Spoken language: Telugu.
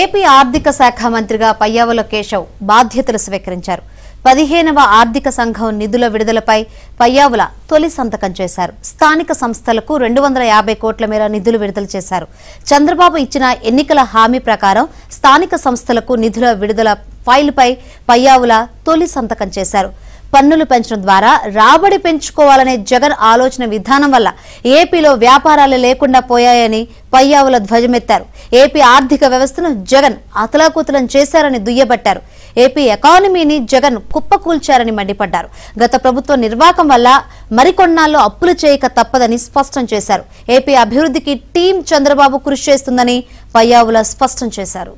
ఏపీ ఆర్థిక శాఖ మంత్రిగా పయ్యావుల కేశవ్ బాధ్యతలు స్వీకరించారు. 15వ ఆర్థిక సంఘం నిధుల విడుదలపై పయ్యావుల తొలి సంతకం చేశారు. స్థానిక సంస్థలకు 250 కోట్ల మేర నిధులు విడుదల చేశారు. చంద్రబాబు ఇచ్చిన ఎన్నికల హామీ ప్రకారం స్థానిక సంస్థలకు నిధుల విడుదల ఫైలుపై పయ్యావుల తొలి సంతకం చేశారు. పన్నులు పెంచడం ద్వారా రాబడి పెంచుకోవాలనే జగన్ ఆలోచన విధానం వల్ల ఏపీలో వ్యాపారాలు లేకుండా పోయాయని పయ్యావుల ధ్వజమెత్తారు. ఏపీ ఆర్థిక వ్యవస్థను జగన్ అతలాకుతలం చేశారని దుయ్యబట్టారు. ఏపీ ఎకానమీని జగన్ కుప్పకూల్చారని మండిపడ్డారు. గత ప్రభుత్వ నిర్వాకం వల్ల మరికొన్నాళ్ళు అప్పులు చేయక తప్పదని స్పష్టం చేశారు. ఏపీ అభివృద్ధికి టీం చంద్రబాబు కృషి చేస్తుందని పయ్యావుల స్పష్టం చేశారు.